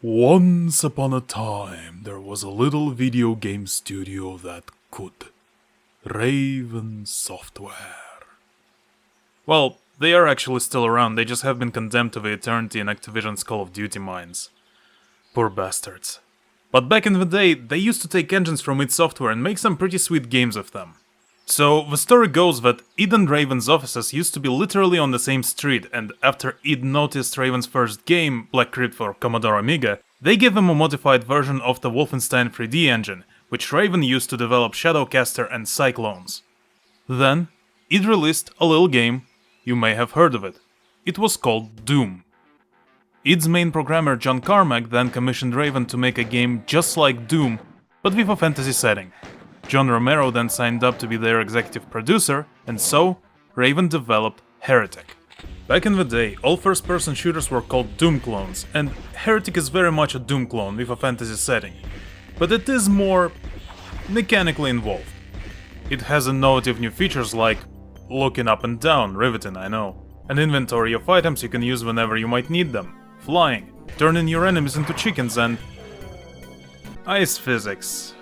Once upon a time, there was a little video game studio that could. Raven Software. Well, they are actually still around, they just have been condemned to the eternity in Activision's Call of Duty mines. Poor bastards. But back in the day, they used to take engines from id Software and make some pretty sweet games with them. So, the story goes that id and Raven's offices used to be literally on the same street, and after id noticed Raven's first game, Black Crypt for Commodore Amiga, they gave them a modified version of the Wolfenstein 3D engine, which Raven used to develop Shadowcaster and Cyclones. Then, id released a little game, you may have heard of it. It was called Doom. id's main programmer John Carmack then commissioned Raven to make a game just like Doom, but with a fantasy setting. John Romero then signed up to be their executive producer, and so, Raven developed Heretic. Back in the day, all first-person shooters were called Doom clones, and Heretic is very much a Doom clone with a fantasy setting, but it is more mechanically involved. It has innovative new features like looking up and down, riveting, I know, an inventory of items you can use whenever you might need them, flying, turning your enemies into chickens, and ice physics.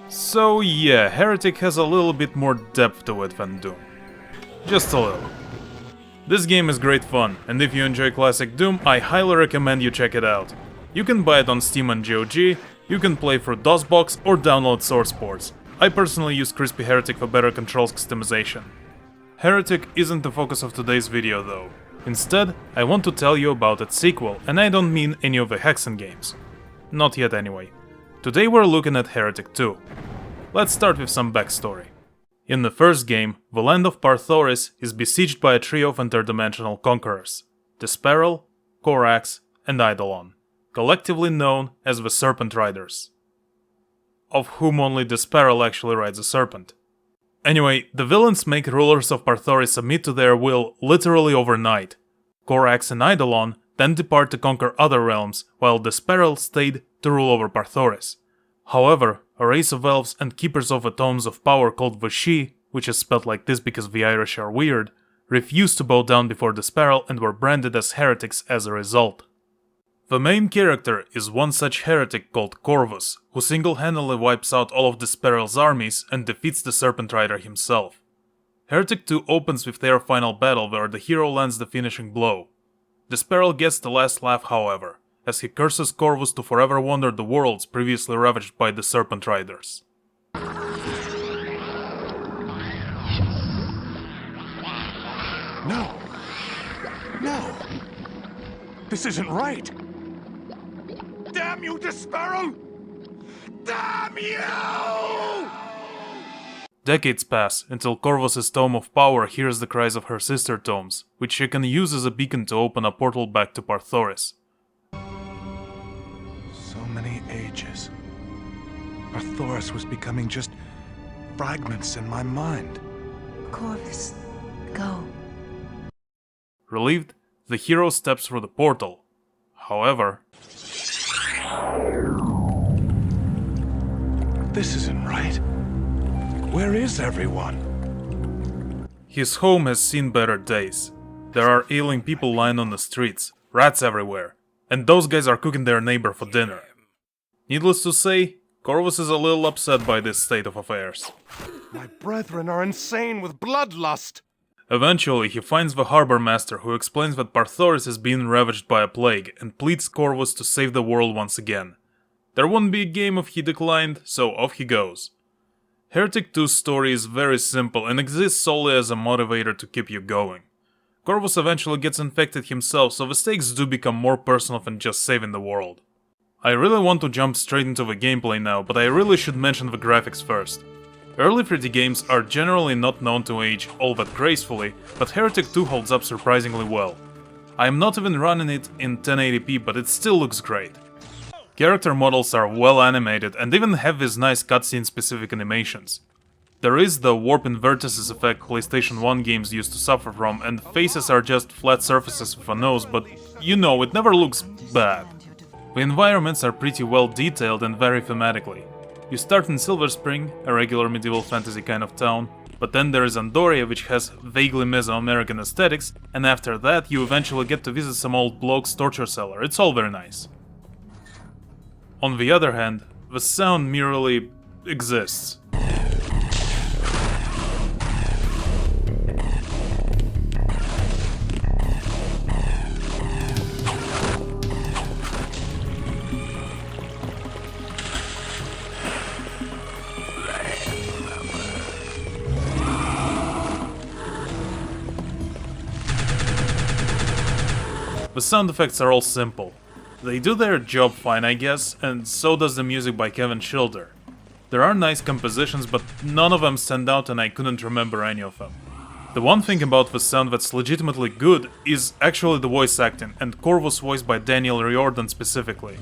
So yeah, Heretic has a little bit more depth to it than Doom. Just a little. This game is great fun, and if you enjoy classic Doom, I highly recommend you check it out. You can buy it on Steam and GOG, you can play through DOSBox or download source ports. I personally use Crispy Heretic for better controls customization. Heretic isn't the focus of today's video though. Instead, I want to tell you about its sequel, and I don't mean any of the Hexen games. Not yet anyway. Today we're looking at Heretic 2. Let's start with some backstory. In the first game, the land of Parthoris is besieged by a trio of interdimensional conquerors: Desperil, Corax, and Eidolon, collectively known as the Serpent Riders. Of whom only Desperil actually rides a serpent. Anyway, the villains make rulers of Parthoris submit to their will literally overnight. Corax and Eidolon then depart to conquer other realms, while Desperil stayed to rule over Parthoris. However, a race of elves and keepers of the tomes of power called the Sidhe, which is spelled like this because the Irish are weird, refused to bow down before Desperil and were branded as heretics as a result. The main character is one such heretic called Corvus, who single-handedly wipes out all of Desperil's armies and defeats the Serpent Rider himself. Heretic 2 opens with their final battle where the hero lands the finishing blow. Desperil gets the last laugh, however, as he curses Corvus to forever wander the worlds previously ravaged by the Serpent Riders. No! No! This isn't right! Damn you, Desperil! Damn you! Decades pass until Corvus' Tome of Power hears the cries of her sister tomes, which she can use as a beacon to open a portal back to Parthoris. So many ages. Parthoris was becoming just fragments in my mind. Corvus, go. Relieved, the hero steps through the portal. However, This isn't right. Where is everyone? his home has seen better days. There are ailing people lying on the streets, rats everywhere, and those guys are cooking their neighbor for dinner. Needless to say, Corvus is a little upset by this state of affairs. My brethren are insane with bloodlust! Eventually, he finds the harbor master, who explains that Parthoris is being ravaged by a plague and pleads Corvus to save the world once again. There wouldn't be a game if he declined, so off he goes. Heretic 2's story is very simple and exists solely as a motivator to keep you going. Corvus eventually gets infected himself, so the stakes do become more personal than just saving the world. I really want to jump straight into the gameplay now, but I really should mention the graphics first. Early 3D games are generally not known to age all that gracefully, but Heretic 2 holds up surprisingly well. I am not even running it in 1080p, but it still looks great. Character models are well animated and even have these nice cutscene specific animations. There is the warp and vertices effect PlayStation 1 games used to suffer from, and faces are just flat surfaces with a nose, but you know, it never looks bad. The environments are pretty well detailed and vary thematically. You start in Silver Spring, a regular medieval fantasy kind of town, but then there is Andoria, which has vaguely Mesoamerican aesthetics, and after that you eventually get to visit some old bloke's torture cellar. It's all very nice. On the other hand, the sound merely exists. The sound effects are all simple. They do their job fine, I guess, and so does the music by Kevin Schilder. There are nice compositions, but none of them stand out and I couldn't remember any of them. The one thing about the sound that's legitimately good is actually the voice acting, and Corvus voiced by Daniel Riordan specifically.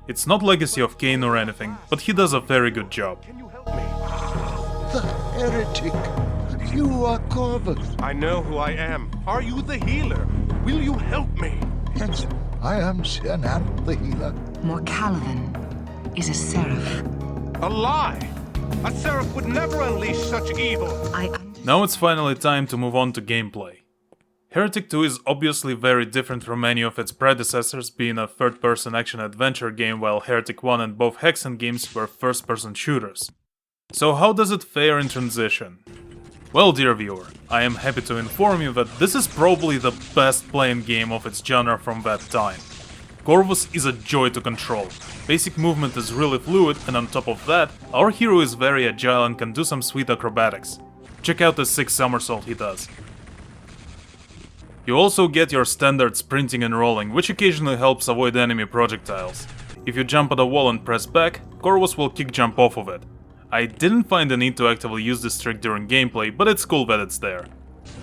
It's not Legacy of Kain or anything, but he does a very good job. Can you help me? The heretic. You are Corvus. I know who I am. Are you the healer? Will you help me? Yes, I am Sinan the healer. Morcalavan is a seraph. A lie! A seraph would never unleash such evil! Now it's finally time to move on to gameplay. Heretic 2 is obviously very different from any of its predecessors, being a third-person action-adventure game, while Heretic 1 and both Hexen games were first-person shooters. So how does it fare in transition? Well, dear viewer, I am happy to inform you that this is probably the best playing game of its genre from that time. Corvus is a joy to control. Basic movement is really fluid, and on top of that, our hero is very agile and can do some sweet acrobatics. Check out the sick somersault he does. You also get your standard sprinting and rolling, which occasionally helps avoid enemy projectiles. If you jump at a wall and press back, Corvus will kick jump off of it. I didn't find the need to actively use this trick during gameplay, but it's cool that it's there.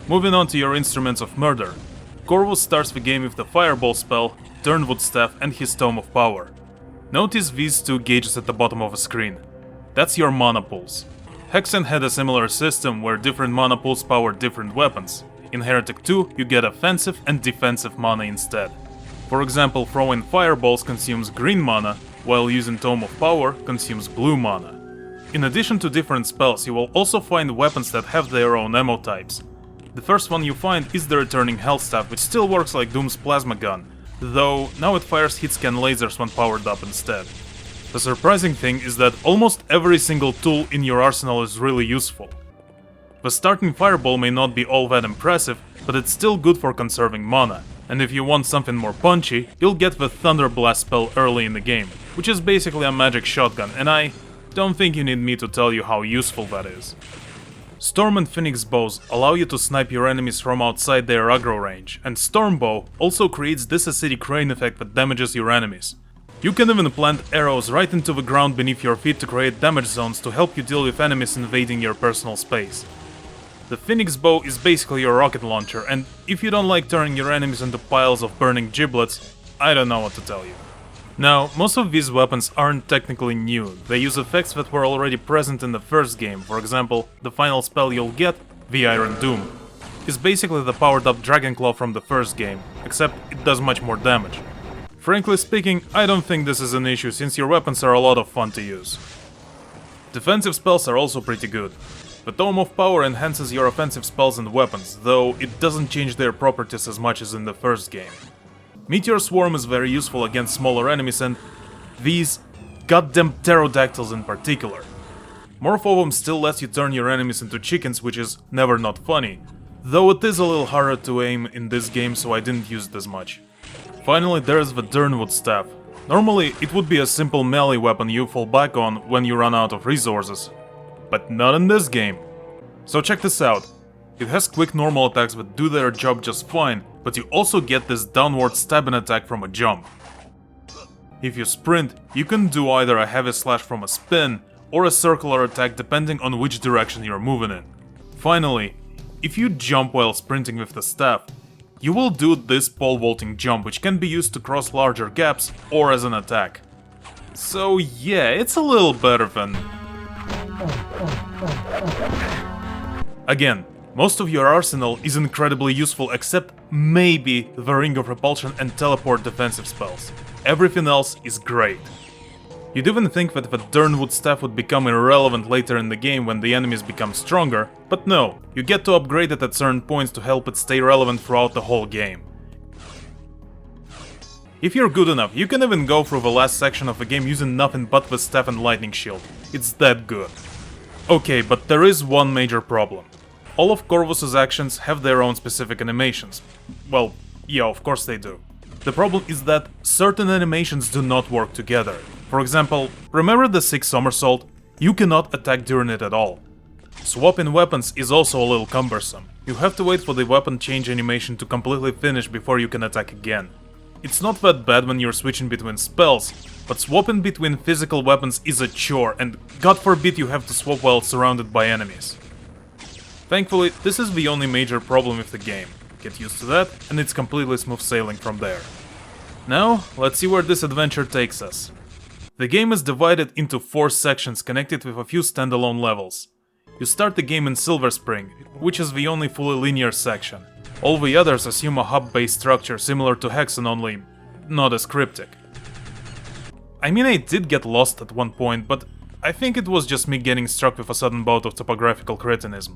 Moving on to your instruments of murder. Corvus starts the game with the Fireball spell, Turnwood Staff and his Tome of Power. Notice these two gauges at the bottom of the screen. That's your mana pools. Hexen had a similar system where different mana pools power different weapons. In Heretic 2, you get offensive and defensive mana instead. For example, throwing fireballs consumes green mana, while using Tome of Power consumes blue mana. In addition to different spells, you will also find weapons that have their own ammo types. The first one you find is the Returning Hellstaff, which still works like Doom's plasma gun, though now it fires hit-scan lasers when powered up instead. The surprising thing is that almost every single tool in your arsenal is really useful. The starting fireball may not be all that impressive, but it's still good for conserving mana, and if you want something more punchy, you'll get the Thunder Blast spell early in the game, which is basically a magic shotgun, and I don't think you need me to tell you how useful that is. Storm and Phoenix bows allow you to snipe your enemies from outside their aggro range, and Storm Bow also creates this acidic rain effect that damages your enemies. You can even plant arrows right into the ground beneath your feet to create damage zones to help you deal with enemies invading your personal space. The Phoenix Bow is basically your rocket launcher, and if you don't like turning your enemies into piles of burning giblets, I don't know what to tell you. Now, most of these weapons aren't technically new, they use effects that were already present in the first game. For example, the final spell you'll get, the Iron Doom, is basically the powered up Dragon Claw from the first game, except it does much more damage. Frankly speaking, I don't think this is an issue since your weapons are a lot of fun to use. Defensive spells are also pretty good. The Tome of Power enhances your offensive spells and weapons, though it doesn't change their properties as much as in the first game. Meteor Swarm is very useful against smaller enemies and these goddamn pterodactyls in particular. Morph-Ovum still lets you turn your enemies into chickens, which is never not funny, though it is a little harder to aim in this game, so I didn't use it as much. Finally, there's the Turnwood Staff. Normally, it would be a simple melee weapon you fall back on when you run out of resources, but not in this game. So check this out. It has quick normal attacks that do their job just fine, but you also get this downward stabbing attack from a jump. If you sprint, you can do either a heavy slash from a spin, or a circular attack depending on which direction you're moving in. Finally, if you jump while sprinting with the staff, you will do this pole vaulting jump, which can be used to cross larger gaps or as an attack. So yeah, it's a little better than... Again, most of your arsenal is incredibly useful except maybe the Ring of Repulsion and Teleport defensive spells. Everything else is great. You'd even think that the Turnwood Staff would become irrelevant later in the game when the enemies become stronger, but no, you get to upgrade it at certain points to help it stay relevant throughout the whole game. If you're good enough, you can even go through the last section of the game using nothing but the staff and lightning shield. It's that good. Okay, but there is one major problem. All of Corvus's actions have their own specific animations. Well, yeah, of course they do. The problem is that certain animations do not work together. For example, remember the 6 somersault? You cannot attack during it at all. Swapping weapons is also a little cumbersome. You have to wait for the weapon change animation to completely finish before you can attack again. It's not that bad when you're switching between spells, but swapping between physical weapons is a chore, and God forbid you have to swap while surrounded by enemies. Thankfully, this is the only major problem with the game. Get used to that, and it's completely smooth sailing from there. Now, let's see where this adventure takes us. The game is divided into 4 sections connected with a few standalone levels. You start the game in Silver Spring, which is the only fully linear section. All the others assume a hub-based structure similar to Hexen, only not as cryptic. I mean, I did get lost at one point, but I think it was just me getting struck with a sudden bout of topographical cretinism.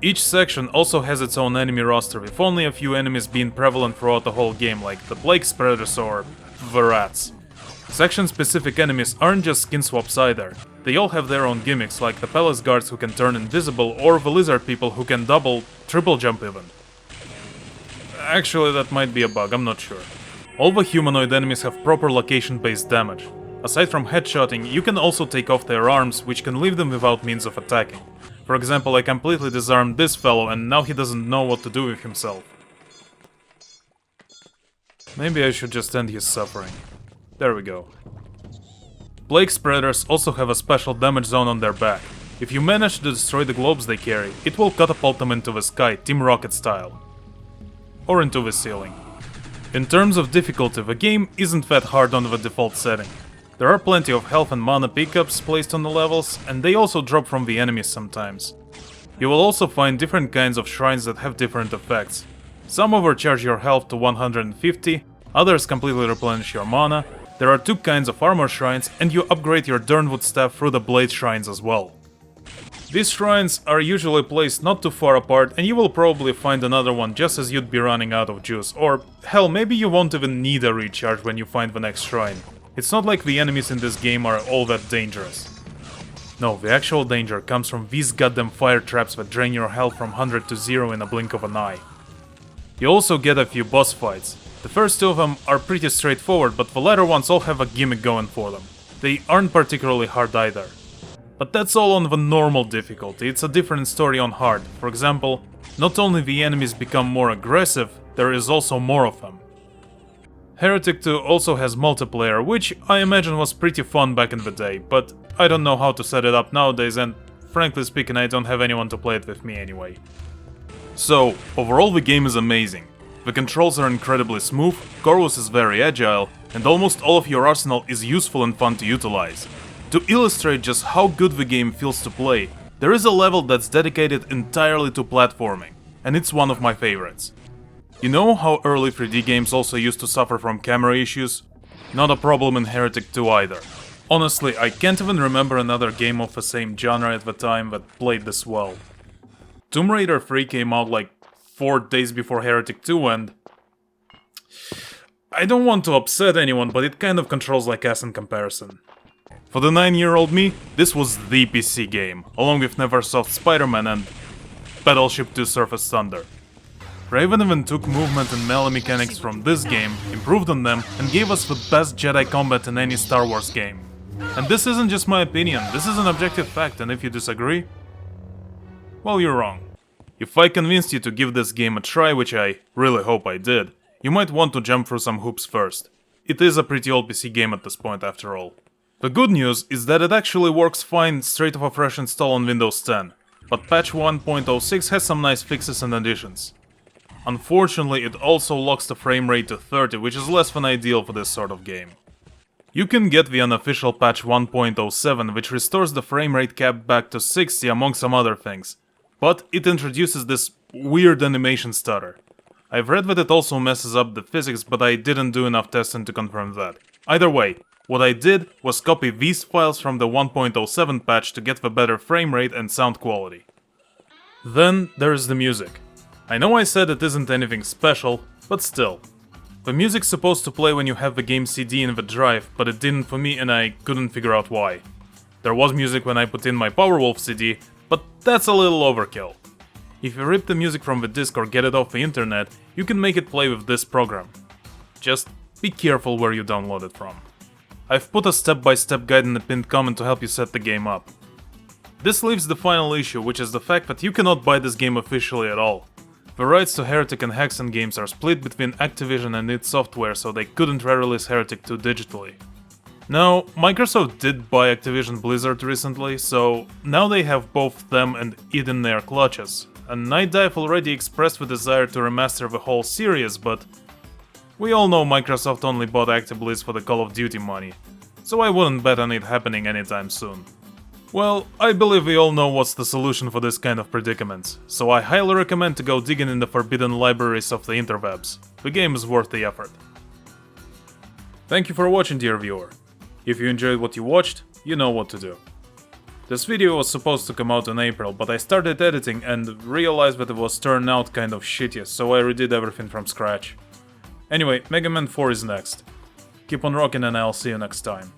Each section also has its own enemy roster, with only a few enemies being prevalent throughout the whole game, like the Plague Spreaders or the Rats. Section-specific enemies aren't just skin swaps either. They all have their own gimmicks, like the Palace Guards who can turn invisible, or the Lizard People who can double, triple jump even. Actually, that might be a bug, I'm not sure. All the humanoid enemies have proper location-based damage. Aside from headshotting, you can also take off their arms, which can leave them without means of attacking. For example, I completely disarmed this fellow and now he doesn't know what to do with himself. Maybe I should just end his suffering. There we go. Plague Spreaders also have a special damage zone on their back. If you manage to destroy the globes they carry, it will catapult them into the sky, Team Rocket style. Or into the ceiling. In terms of difficulty, the game isn't that hard on the default setting. There are plenty of health and mana pickups placed on the levels, and they also drop from the enemies sometimes. You will also find different kinds of shrines that have different effects. Some overcharge your health to 150, others completely replenish your mana. There are 2 kinds of armor shrines, and you upgrade your Durnwood staff through the blade shrines as well. These shrines are usually placed not too far apart, and you will probably find another one just as you'd be running out of juice, or hell, maybe you won't even need a recharge when you find the next shrine. It's not like the enemies in this game are all that dangerous. No, the actual danger comes from these goddamn fire traps that drain your health from 100 to 0 in a blink of an eye. You also get a few boss fights. The first 2 of them are pretty straightforward, but the latter ones all have a gimmick going for them. They aren't particularly hard either. But that's all on the normal difficulty, it's a different story on hard. For example, not only the enemies become more aggressive, there is also more of them. Heretic 2 also has multiplayer, which I imagine was pretty fun back in the day, but I don't know how to set it up nowadays and, frankly speaking, I don't have anyone to play it with me anyway. So, overall the game is amazing. The controls are incredibly smooth, Corvus is very agile, and almost all of your arsenal is useful and fun to utilize. To illustrate just how good the game feels to play, there is a level that's dedicated entirely to platforming, and it's one of my favorites. You know how early 3D games also used to suffer from camera issues? Not a problem in Heretic 2 either. Honestly, I can't even remember another game of the same genre at the time that played this well. Tomb Raider 3 came out like 4 days before Heretic 2 and... I don't want to upset anyone, but it kind of controls like ass in comparison. For the 9-year-old me, this was the PC game, along with Neversoft Spider-Man and Battleship 2 Surface Thunder. Raven even took movement and melee mechanics from this game, improved on them, and gave us the best Jedi combat in any Star Wars game. And this isn't just my opinion, this is an objective fact, and if you disagree, well, you're wrong. If I convinced you to give this game a try, which I really hope I did, you might want to jump through some hoops first. It is a pretty old PC game at this point after all. The good news is that it actually works fine straight off a fresh install on Windows 10, but patch 1.06 has some nice fixes and additions. Unfortunately, it also locks the frame rate to 30, which is less than ideal for this sort of game. You can get the unofficial patch 1.07, which restores the frame rate cap back to 60 among some other things, but it introduces this weird animation stutter. I've read that it also messes up the physics, but I didn't do enough testing to confirm that. Either way, what I did was copy these files from the 1.07 patch to get the better frame rate and sound quality. Then there's the music. I know I said it isn't anything special, but still. The music's supposed to play when you have the game CD in the drive, but it didn't for me and I couldn't figure out why. There was music when I put in my Powerwolf CD, but that's a little overkill. If you rip the music from the disc or get it off the internet, you can make it play with this program. Just be careful where you download it from. I've put a step-by-step guide in the pinned comment to help you set the game up. This leaves the final issue, which is the fact that you cannot buy this game officially at all. The rights to Heretic and Hexen games are split between Activision and id Software, so they couldn't re-release Heretic 2 digitally. Now, Microsoft did buy Activision Blizzard recently, so now they have both them and id in their clutches. And Night Dive already expressed the desire to remaster the whole series, but we all know Microsoft only bought ActiBliz for the Call of Duty money, so I wouldn't bet on it happening anytime soon. Well, I believe we all know what's the solution for this kind of predicaments, so I highly recommend to go digging in the forbidden libraries of the interwebs. The game is worth the effort. Thank you for watching, dear viewer. If you enjoyed what you watched, you know what to do. This video was supposed to come out in April, but I started editing and realized that it was turned out kind of shitty, so I redid everything from scratch. Anyway, Mega Man 4 is next. Keep on rocking and I'll see you next time.